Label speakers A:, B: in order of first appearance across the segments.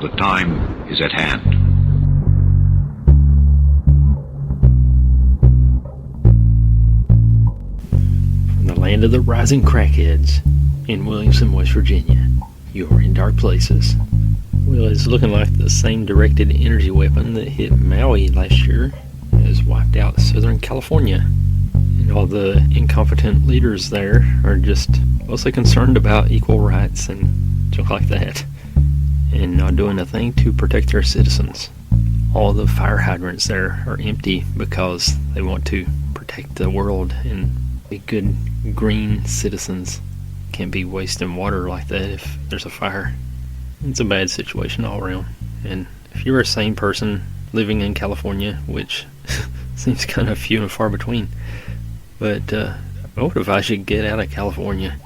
A: The time is at hand.
B: From the land of the rising crackheads in Williamson, West Virginia, you're in dark places. Well, it's looking like the same directed energy weapon that hit Maui last year has wiped out Southern California. And all the incompetent leaders there are just mostly concerned about equal rights and junk like that, and not doing a thing to protect their citizens. All the fire hydrants there are empty because they want to protect the world, and be good green citizens can't be wasting water like that if there's a fire. It's a bad situation all around. And if you're a sane person living in California, which seems kind of few and far between, but I would advise you get out of California.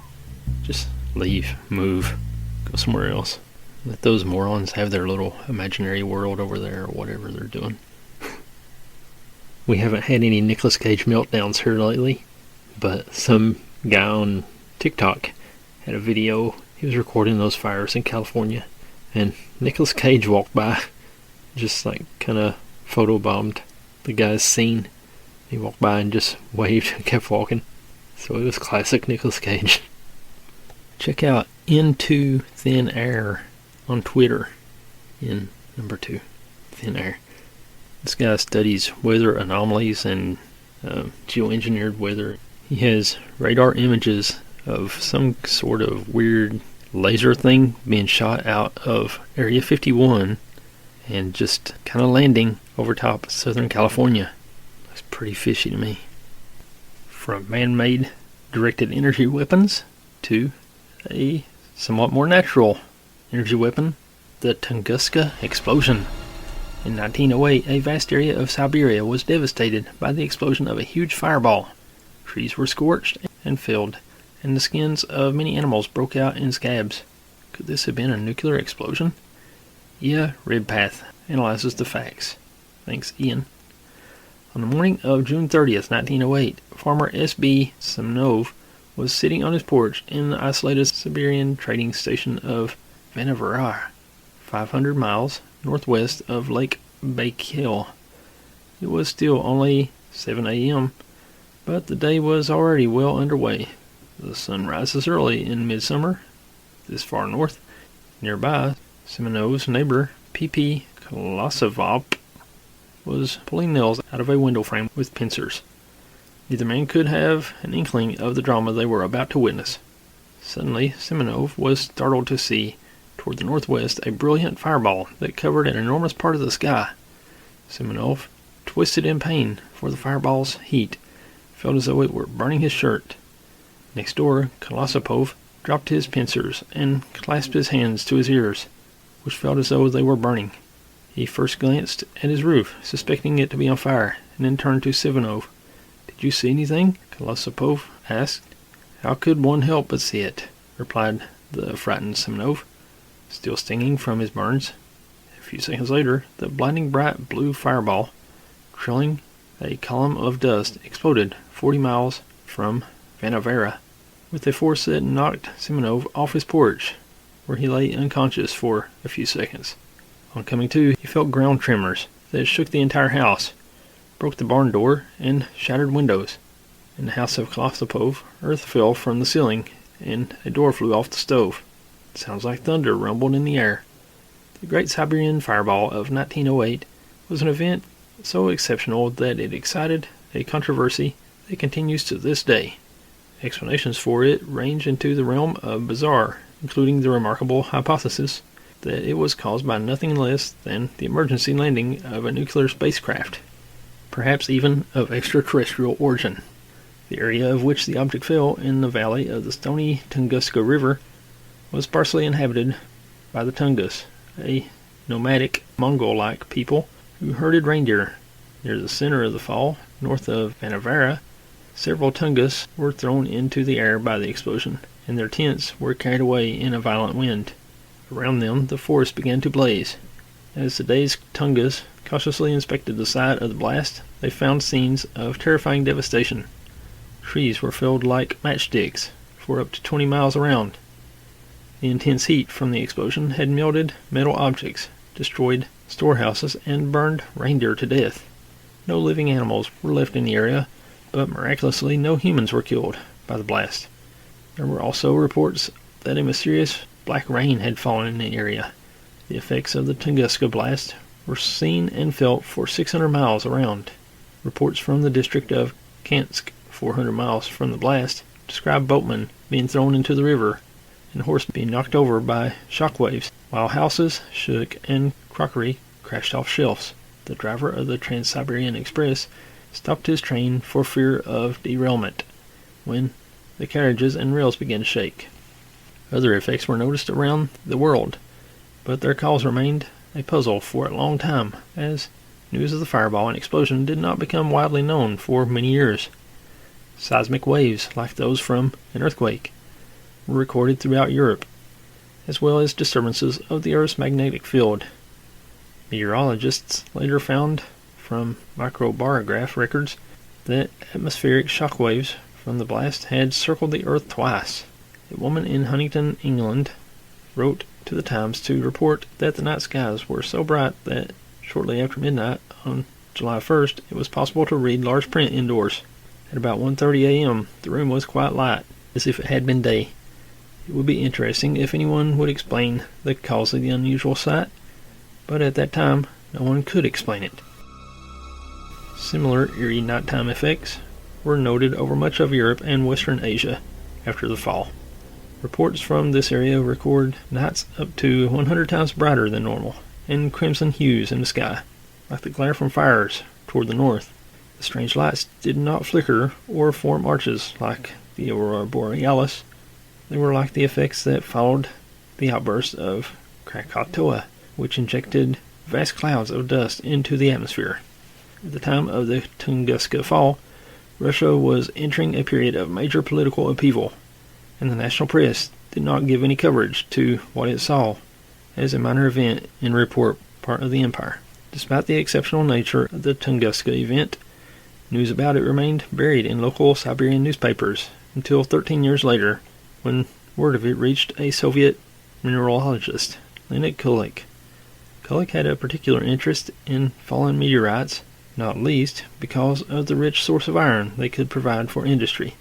B: Just leave, move, go somewhere else. Let those morons have their little imaginary world over there or whatever they're doing. We haven't had any Nicolas Cage meltdowns here lately, but some guy on TikTok had a video. He was recording those fires in California, and Nicolas Cage walked by, just like kind of photobombed the guy's scene. He walked by and just waved and kept walking. So it was classic Nicolas Cage. Check out Into Thin Air on Twitter. In number 2, Thin Air. This guy studies weather anomalies and geoengineered weather. He has radar images of some sort of weird laser thing being shot out of Area 51 and just kind of landing over top of Southern California. Looks pretty fishy to me. From man-made directed energy weapons to a somewhat more natural energy weapon, the Tunguska explosion. In 1908, a vast area of Siberia was devastated by the explosion of a huge fireball. Trees were scorched and filled, and the skins of many animals broke out in scabs. Could this have been a nuclear explosion? Yeah, Ribpath analyzes the facts. Thanks, Ian. On the morning of June 30th, 1908, farmer S.B. Semenov was sitting on his porch in the isolated Siberian trading station of Vanavara, 500 miles northwest of Lake Baikal. It was still only 7 a.m., but the day was already well underway. The sun rises early in midsummer, this far north. Nearby, Semenov's neighbor, P.P. Kolosevop, was pulling nails out of a window frame with pincers. Neither man could have an inkling of the drama they were about to witness. Suddenly, Semenov was startled to see, toward the northwest, a brilliant fireball that covered an enormous part of the sky. Semenov, twisted in pain for the fireball's heat, felt as though it were burning his shirt. Next door, Kolosepov dropped his pincers and clasped his hands to his ears, which felt as though they were burning. He first glanced at his roof, suspecting it to be on fire, and then turned to Semenov. "Did you see anything?" Kolosepov asked. "How could one help but see it?" replied the frightened Semenov, still stinging from his burns. A few seconds later, the blinding bright blue fireball, trailing a column of dust, exploded 40 miles from Vanavara with a force that knocked Semenov off his porch, where he lay unconscious for a few seconds. On coming to, he felt ground tremors that shook the entire house, broke the barn door, and shattered windows. In the house of Kolosepov, earth fell from the ceiling, and a door flew off the stove. Sounds like thunder rumbled in the air. The Great Siberian Fireball of 1908 was an event so exceptional that it excited a controversy that continues to this day. Explanations for it range into the realm of bizarre, including the remarkable hypothesis that it was caused by nothing less than the emergency landing of a nuclear spacecraft, perhaps even of extraterrestrial origin. The area of which the object fell, in the valley of the stony Tunguska River, was sparsely inhabited by the Tungus, a nomadic, Mongol-like people who herded reindeer. Near the center of the fall, north of Vanavara, several Tungus were thrown into the air by the explosion, and their tents were carried away in a violent wind. Around them, the forest began to blaze. As the dazed Tungus cautiously inspected the site of the blast, they found scenes of terrifying devastation. Trees were felled like matchsticks for up to 20 miles around. The intense heat from the explosion had melted metal objects, destroyed storehouses, and burned reindeer to death. No living animals were left in the area, but miraculously no humans were killed by the blast. There were also reports that a mysterious black rain had fallen in the area. The effects of the Tunguska blast were seen and felt for 600 miles around. Reports from the district of Kansk, 400 miles from the blast, described boatmen being thrown into the river and horses being knocked over by shock waves, while houses shook and crockery crashed off shelves. The driver of the Trans-Siberian Express stopped his train for fear of derailment when the carriages and rails began to shake. Other effects were noticed around the world, but their cause remained a puzzle for a long time, as news of the fireball and explosion did not become widely known for many years. Seismic waves, like those from an earthquake, were recorded throughout Europe, as well as disturbances of the Earth's magnetic field. Meteorologists later found from microbarograph records that atmospheric shock waves from the blast had circled the Earth twice. A woman in Huntingdon, England, wrote to the Times to report that the night skies were so bright that shortly after midnight on July 1st it was possible to read large print indoors. At about 1:30 a.m. the room was quite light, as if it had been day. It would be interesting if anyone would explain the cause of the unusual sight, but at that time no one could explain it. Similar eerie nighttime effects were noted over much of Europe and Western Asia after the fall. Reports from this area record nights up to 100 times brighter than normal, and crimson hues in the sky, like the glare from fires toward the north. The strange lights did not flicker or form arches like the aurora borealis. They were like the effects that followed the outburst of Krakatoa, which injected vast clouds of dust into the atmosphere. At the time of the Tunguska fall, Russia was entering a period of major political upheaval, and the national press did not give any coverage to what it saw as a minor event in report part of the empire. Despite the exceptional nature of the Tunguska event, news about it remained buried in local Siberian newspapers until 13 years later, when word of it reached a Soviet mineralogist, Leonid Kulik. Kulik had a particular interest in fallen meteorites, not least because of the rich source of iron they could provide for industry.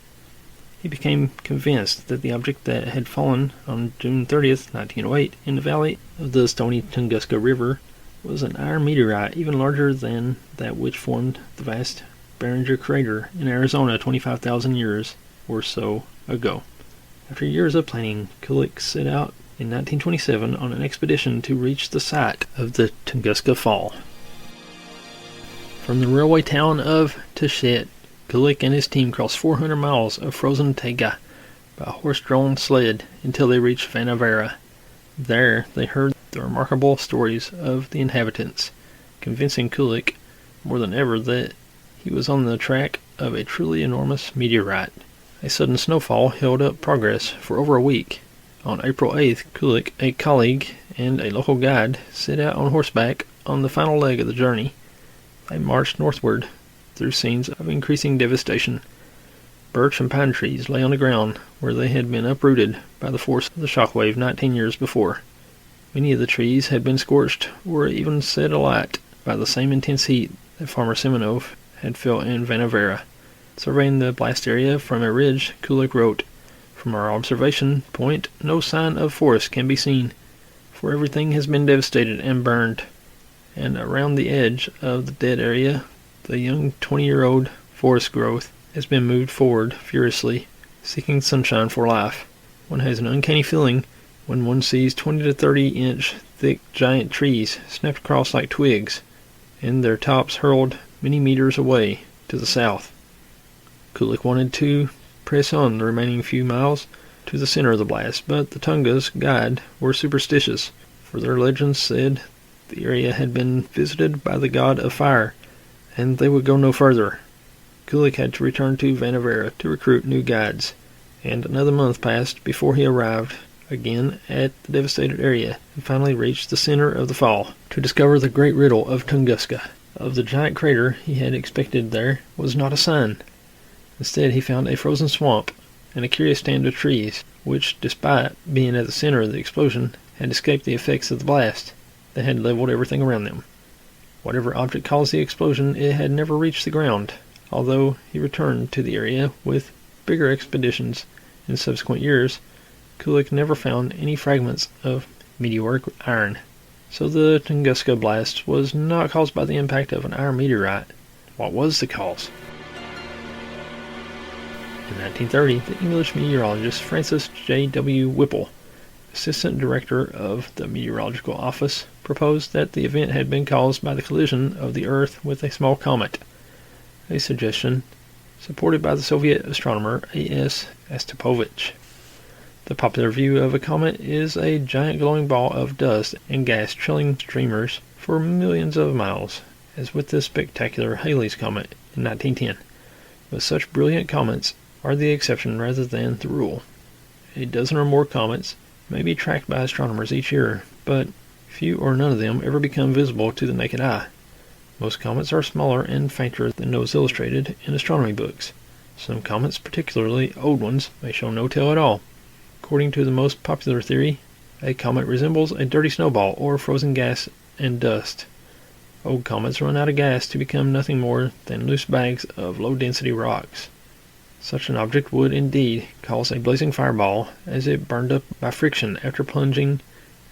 B: He became convinced that the object that had fallen on June 30th, 1908, in the valley of the stony Tunguska River was an iron meteorite even larger than that which formed the vast Barringer crater in Arizona 25,000 years or so ago. After years of planning, Kulik set out in 1927 on an expedition to reach the site of the Tunguska Fall. From the railway town of Tashet, Kulik and his team crossed 400 miles of frozen taiga by horse-drawn sled until they reached Vanavera. There they heard the remarkable stories of the inhabitants, convincing Kulik more than ever that he was on the track of a truly enormous meteorite. A sudden snowfall held up progress for over a week. On April 8th, Kulik, a colleague, and a local guide set out on horseback on the final leg of the journey. They marched northward through scenes of increasing devastation. Birch and pine trees lay on the ground where they had been uprooted by the force of the shockwave 19 years before. Many of the trees had been scorched or even set alight by the same intense heat that Farmer Semenov had felt in Vanavera. Surveying the blast area from a ridge, Kulik wrote, "From our observation point, no sign of forest can be seen, for everything has been devastated and burned, and around the edge of the dead area, the young 20-year-old forest growth has been moved forward furiously, seeking sunshine for life. One has an uncanny feeling when one sees 20 to 30-inch thick giant trees snapped across like twigs, and their tops hurled many meters away to the south." Kulik wanted to press on the remaining few miles to the center of the blast, but the Tungus guide were superstitious, for their legends said the area had been visited by the god of fire, and they would go no further. Kulik had to return to Vanavera to recruit new guides, and another month passed before he arrived again at the devastated area and finally reached the center of the fall to discover the great riddle of Tunguska. Of the giant crater he had expected there was not a sign. Instead, he found a frozen swamp and a curious stand of trees, which, despite being at the center of the explosion, had escaped the effects of the blast that had leveled everything around them. Whatever object caused the explosion, it had never reached the ground, although he returned to the area with bigger expeditions in subsequent years. Kulik never found any fragments of meteoric iron. So the Tunguska blast was not caused by the impact of an iron meteorite. What was the cause? In 1930, the English meteorologist Francis J.W. Whipple, assistant director of the Meteorological Office, proposed that the event had been caused by the collision of the Earth with a small comet, a suggestion supported by the Soviet astronomer A.S. Astapovich. The popular view of a comet is a giant glowing ball of dust and gas trailing streamers for millions of miles, as with the spectacular Halley's Comet in 1910. But such brilliant comets are the exception rather than the rule. A dozen or more comets may be tracked by astronomers each year, but few or none of them ever become visible to the naked eye. Most comets are smaller and fainter than those illustrated in astronomy books. Some comets, particularly old ones, may show no tail at all. According to the most popular theory, a comet resembles a dirty snowball or frozen gas and dust. Old comets run out of gas to become nothing more than loose bags of low-density rocks. Such an object would indeed cause a blazing fireball as it burned up by friction after plunging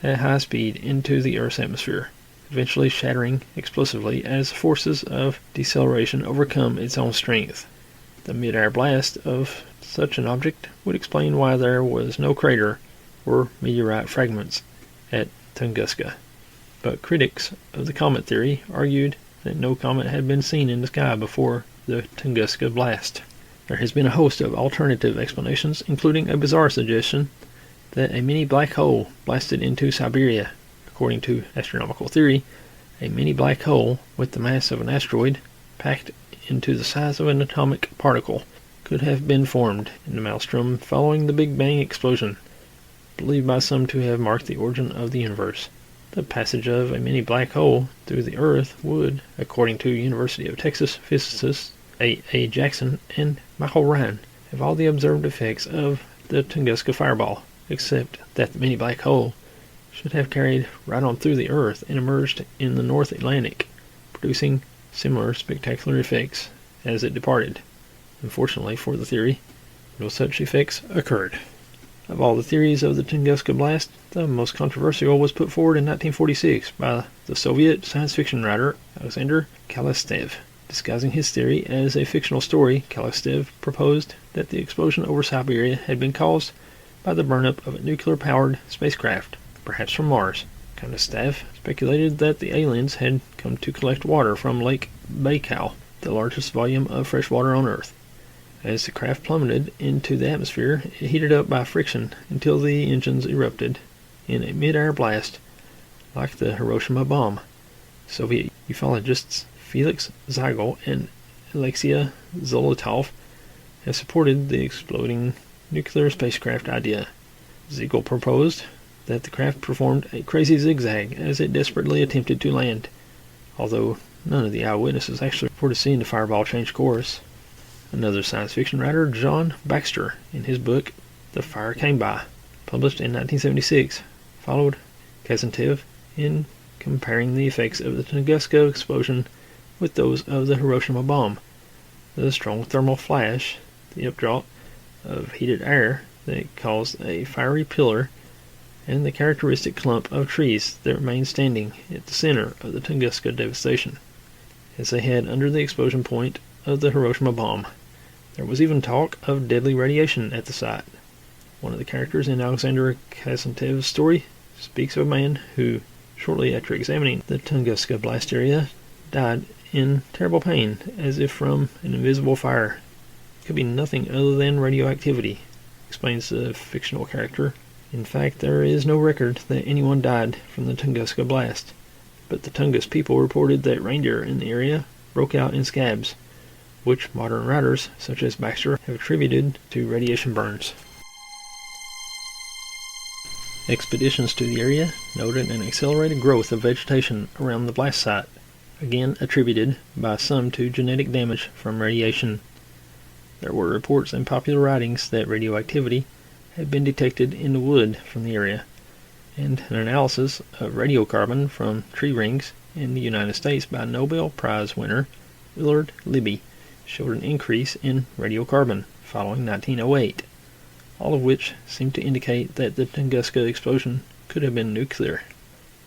B: at high speed into the Earth's atmosphere, eventually shattering explosively as forces of deceleration overcome its own strength. The mid-air blast of such an object would explain why there was no crater or meteorite fragments at Tunguska. But critics of the comet theory argued that no comet had been seen in the sky before the Tunguska blast. There has been a host of alternative explanations, including a bizarre suggestion that a mini black hole blasted into Siberia. According to astronomical theory, a mini black hole with the mass of an asteroid packed into the size of an atomic particle could have been formed in the maelstrom following the Big Bang explosion, believed by some to have marked the origin of the universe. The passage of a mini black hole through the Earth would, according to University of Texas physicists A. Jackson and Michael Ryan, have all the observed effects of the Tunguska fireball, except that the mini black hole should have carried right on through the Earth and emerged in the North Atlantic, producing similar spectacular effects as it departed. Unfortunately for the theory, no such effects occurred. Of all the theories of the Tunguska blast, the most controversial was put forward in 1946 by the Soviet science fiction writer Alexander Kalastev. Disguising his theory as a fictional story, Kalastev proposed that the explosion over Siberia had been caused by the burnup of a nuclear-powered spacecraft, perhaps from Mars. Kalastev speculated that the aliens had come to collect water from Lake Baikal, the largest volume of fresh water on Earth. As the craft plummeted into the atmosphere, it heated up by friction until the engines erupted in a mid-air blast like the Hiroshima bomb. Soviet ufologists Felix Zeigel and Alexei Zolotov have supported the exploding nuclear spacecraft idea. Zeigel proposed that the craft performed a crazy zigzag as it desperately attempted to land, although none of the eyewitnesses actually reported seeing the fireball change course. Another science fiction writer, John Baxter, in his book The Fire Came By, published in 1976, followed Kazantev in comparing the effects of the Tunguska explosion with those of the Hiroshima bomb. The strong thermal flash, the updraft of heated air that caused a fiery pillar, and the characteristic clump of trees that remained standing at the center of the Tunguska devastation, as they had under the explosion point of the Hiroshima bomb. There was even talk of deadly radiation at the site. One of the characters in Alexander Kazantev's story speaks of a man who, shortly after examining the Tunguska blast area, died in terrible pain, as if from an invisible fire. It could be nothing other than radioactivity, explains the fictional character. In fact, there is no record that anyone died from the Tunguska blast, but the Tungus people reported that reindeer in the area broke out in scabs, which modern writers, such as Baxter, have attributed to radiation burns. Expeditions to the area noted an accelerated growth of vegetation around the blast site, again attributed by some to genetic damage from radiation. There were reports and popular writings that radioactivity had been detected in the wood from the area, and an analysis of radiocarbon from tree rings in the United States by Nobel Prize winner Willard Libby showed an increase in radiocarbon following 1908, all of which seemed to indicate that the Tunguska explosion could have been nuclear.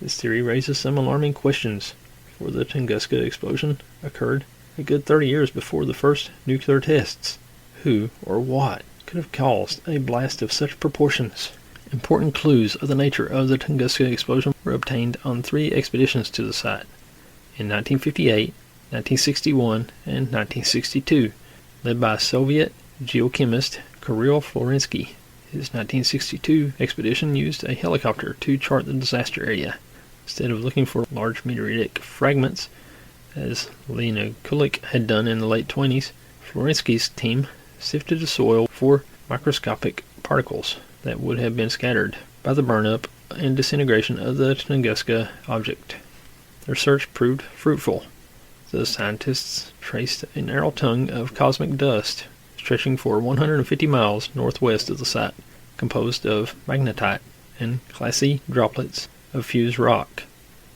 B: This theory raises some alarming questions, for the Tunguska explosion occurred a good 30 years before the first nuclear tests. Who or what could have caused a blast of such proportions? Important clues of the nature of the Tunguska explosion were obtained on 3 expeditions to the site, in 1958, 1961, and 1962, led by Soviet geochemist Kirill Florensky. His 1962 expedition used a helicopter to chart the disaster area. Instead of looking for large meteoritic fragments, as Leonid Kulik had done in the late 20s, Florensky's team sifted the soil for microscopic particles that would have been scattered by the burn-up and disintegration of the Tunguska object. Their search proved fruitful. The scientists traced a narrow tongue of cosmic dust stretching for 150 miles northwest of the site, composed of magnetite and glassy droplets of fused rock.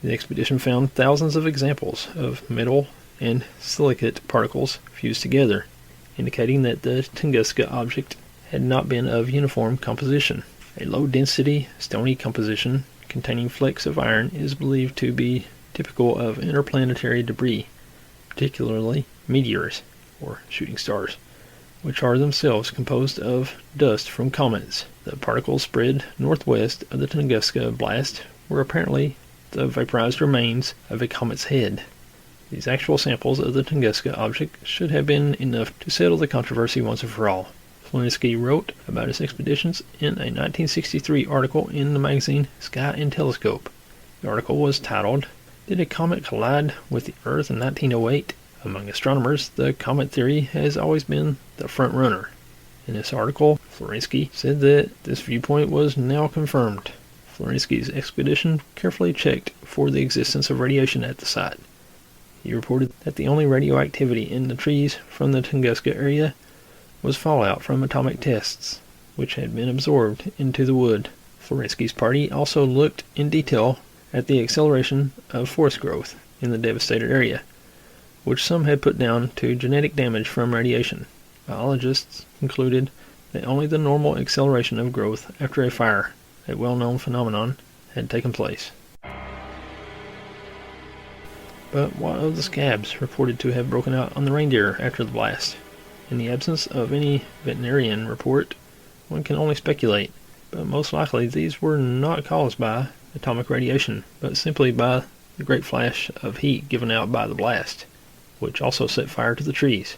B: The expedition found thousands of examples of metal and silicate particles fused together, indicating that the Tunguska object had not been of uniform composition. A low-density, stony composition containing flakes of iron is believed to be typical of interplanetary debris, particularly meteors, or shooting stars, which are themselves composed of dust from comets. The particles spread northwest of the Tunguska blast were apparently the vaporized remains of a comet's head. These actual samples of the Tunguska object should have been enough to settle the controversy once and for all. Florensky wrote about his expeditions in a 1963 article in the magazine Sky and Telescope. The article was titled, "Did a Comet Collide with the Earth in 1908? Among astronomers, the comet theory has always been the front runner." In this article, Florensky said that this viewpoint was now confirmed. Florensky's expedition carefully checked for the existence of radiation at the site. He reported that the only radioactivity in the trees from the Tunguska area was fallout from atomic tests, which had been absorbed into the wood. Florensky's party also looked in detail at the acceleration of forest growth in the devastated area, which some had put down to genetic damage from radiation. Biologists concluded that only the normal acceleration of growth after a fire, a well-known phenomenon, had taken place. But what of the scabs reported to have broken out on the reindeer after the blast? In the absence of any veterinarian report, one can only speculate, but most likely these were not caused by atomic radiation, but simply by the great flash of heat given out by the blast, which also set fire to the trees.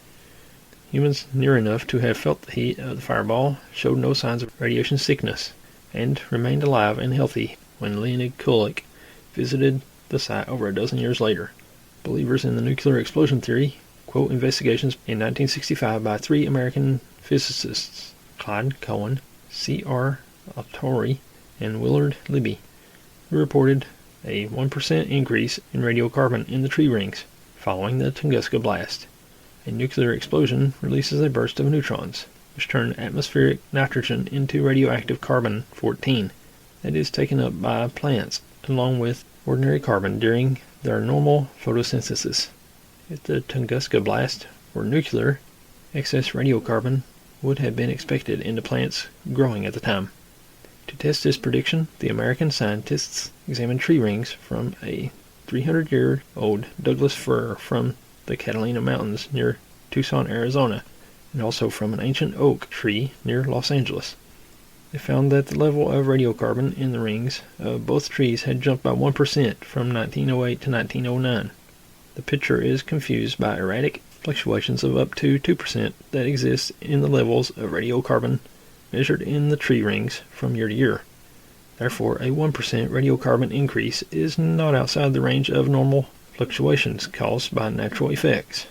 B: Humans near enough to have felt the heat of the fireball showed no signs of radiation sickness, and remained alive and healthy when Leonid Kulik visited the site over a dozen years later. Believers in the nuclear explosion theory quote investigations in 1965 by 3 American physicists, Clyde Cohen, C.R. Altori, and Willard Libby, who reported a 1% increase in radiocarbon in the tree rings following the Tunguska blast. A nuclear explosion releases a burst of neutrons, which turn atmospheric nitrogen into radioactive carbon-14 that is taken up by plants along with ordinary carbon during their normal photosynthesis. If the Tunguska blast were nuclear, excess radiocarbon would have been expected in the plants growing at the time. To test this prediction, the American scientists examined tree rings from a 300-year-old Douglas fir from the Catalina Mountains near Tucson, Arizona, and also from an ancient oak tree near Los Angeles. They found that the level of radiocarbon in the rings of both trees had jumped by 1% from 1908 to 1909. The picture is confused by erratic fluctuations of up to 2% that exist in the levels of radiocarbon measured in the tree rings from year to year. Therefore, a 1% radiocarbon increase is not outside the range of normal fluctuations caused by natural effects.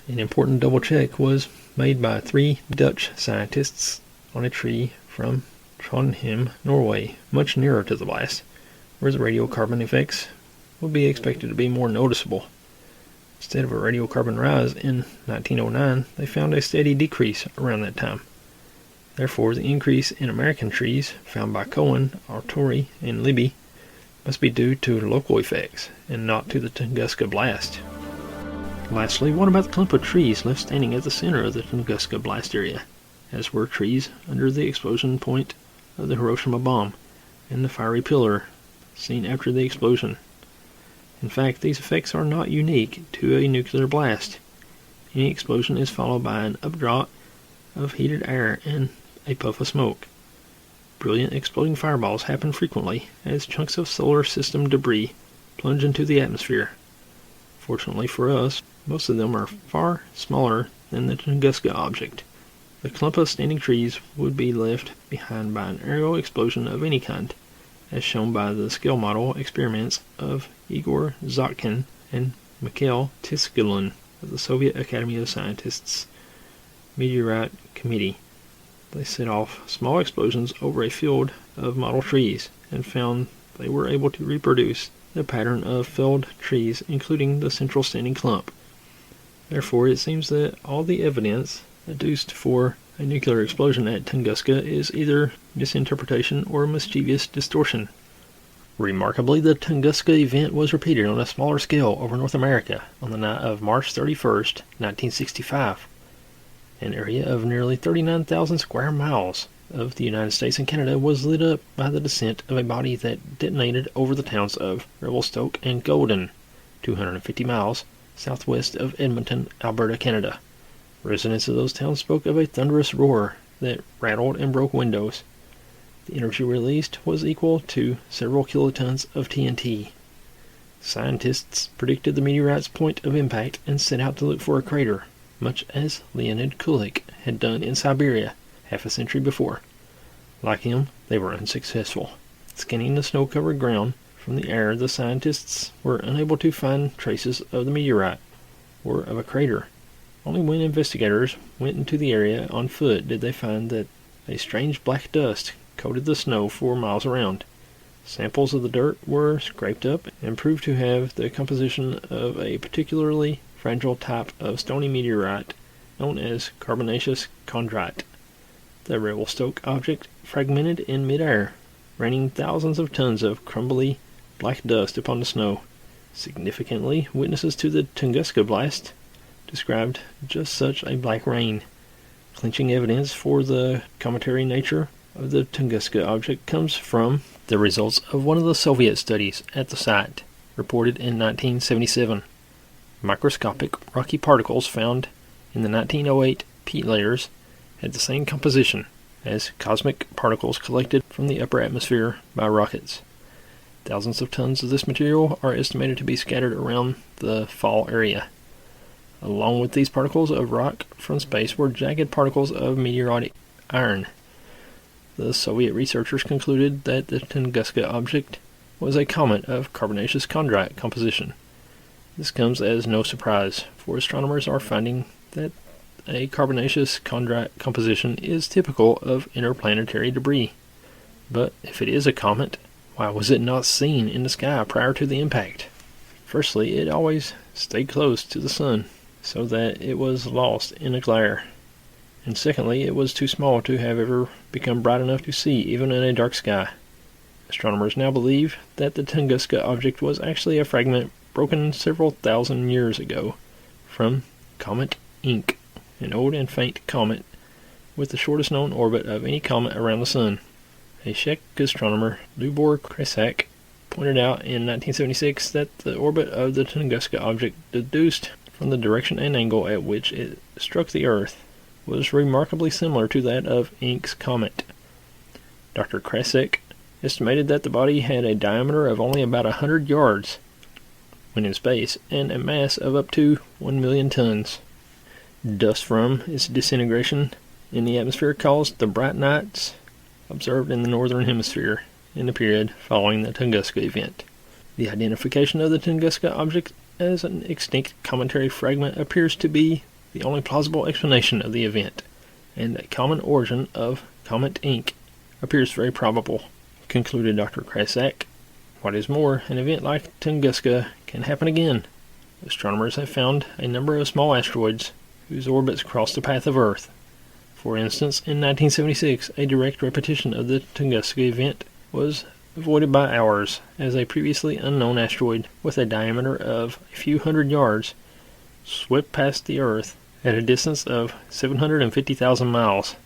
B: An important double check was made by 3 Dutch scientists on a tree from Trondheim, Norway, much nearer to the blast, where the radiocarbon effects would be expected to be more noticeable. Instead of a radiocarbon rise in 1909, they found a steady decrease around that time. Therefore, the increase in American trees found by Cohen, Artori, and Libby must be due to local effects and not to the Tunguska blast. Lastly, what about the clump of trees left standing at the center of the Tunguska blast area, as were trees under the explosion point of the Hiroshima bomb and the fiery pillar seen after the explosion? In fact, these effects are not unique to a nuclear blast. Any explosion is followed by an updraft of heated air and a puff of smoke. Brilliant exploding fireballs happen frequently as chunks of solar system debris plunge into the atmosphere. Fortunately for us, most of them are far smaller than the Tunguska object. The clump of standing trees would be left behind by an aerial explosion of any kind, as shown by the scale model experiments of Igor Zotkin and Mikhail Tiskilin of the Soviet Academy of Scientists Meteorite Committee. They set off small explosions over a field of model trees and found they were able to reproduce the pattern of felled trees, including the central standing clump. Therefore, it seems that all the evidence adduced for a nuclear explosion at Tunguska is either misinterpretation or mischievous distortion. Remarkably, the Tunguska event was repeated on a smaller scale over North America on the night of March 31st, 1965. An area of nearly 39,000 square miles of the United States and Canada was lit up by the descent of a body that detonated over the towns of Revelstoke and Golden, 250 miles southwest of Edmonton, Alberta, Canada. Residents of those towns spoke of a thunderous roar that rattled and broke windows. The energy released was equal to several kilotons of TNT. Scientists predicted the meteorite's point of impact and set out to look for a crater, much as Leonid Kulik had done in Siberia half a century before. Like him, they were unsuccessful. Scanning the snow-covered ground from the air, the scientists were unable to find traces of the meteorite or of a crater. Only when investigators went into the area on foot did they find that a strange black dust coated the snow for miles around. Samples of the dirt were scraped up and proved to have the composition of a particularly fragile type of stony meteorite known as carbonaceous chondrite. The Revelstoke object fragmented in midair, raining thousands of tons of crumbly black dust upon the snow. Significantly, witnesses to the Tunguska blast described just such a black rain. Clinching evidence for the cometary nature of the Tunguska object comes from the results of one of the Soviet studies at the site, reported in 1977. Microscopic rocky particles found in the 1908 peat layers had the same composition as cosmic particles collected from the upper atmosphere by rockets. Thousands of tons of this material are estimated to be scattered around the fall area. Along with these particles of rock from space were jagged particles of meteoritic iron. The Soviet researchers concluded that the Tunguska object was a comet of carbonaceous chondrite composition. This comes as no surprise, for astronomers are finding that a carbonaceous chondrite composition is typical of interplanetary debris. But if it is a comet, why was it not seen in the sky prior to the impact? Firstly, it always stayed close to the sun, so that it was lost in a glare. And secondly, it was too small to have ever become bright enough to see, even in a dark sky. Astronomers now believe that the Tunguska object was actually a fragment broken several thousand years ago from Comet Inc., an old and faint comet with the shortest known orbit of any comet around the sun. A Czech astronomer, Lubor Kresak, pointed out in 1976 that the orbit of the Tunguska object, deduced from the direction and angle at which it struck the Earth, was remarkably similar to that of Inc.'s comet. Dr. Kresak estimated that the body had a diameter of only about 100 yards when in space and a mass of up to 1 million tons. Dust from its disintegration in the atmosphere caused the bright nights observed in the northern hemisphere in the period following the Tunguska event. The identification of the Tunguska object as an extinct cometary fragment appears to be the only plausible explanation of the event, and a common origin of Comet Inc. appears very probable, concluded Dr. Krasak. What is more, an event like Tunguska can happen again. astronomers have found a number of small asteroids whose orbits cross the path of Earth. For instance, in 1976, a direct repetition of the Tunguska Event was avoided by hours, as a previously unknown asteroid with a diameter of a few hundred yards swept past the Earth at a distance of 750,000 miles.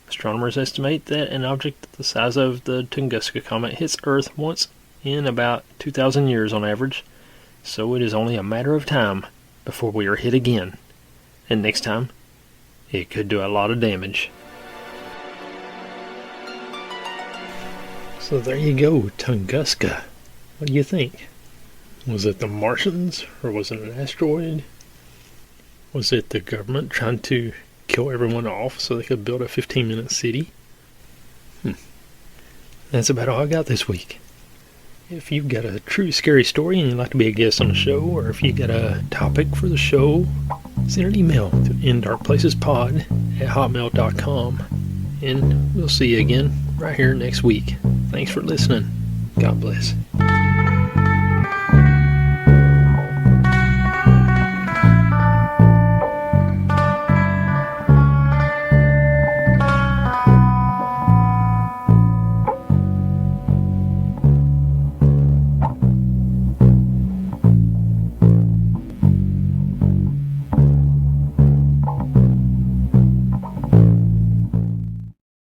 B: Astronomers estimate that an object the size of the Tunguska comet hits Earth once in about 2,000 years on average, so it is only a matter of time before we are hit again. And next time, it could do a lot of damage. So there you go, Tunguska. What do you think? Was it the Martians, or was it an asteroid? Was it the government trying to kill everyone off so they could build a 15-minute city? That's about all I got this week. If you've got a true scary story and you'd like to be a guest on the show, or if you've got a topic for the show, send an email to indarkplacespod@hotmail.com. And we'll see you again right here next week. Thanks for listening. God bless.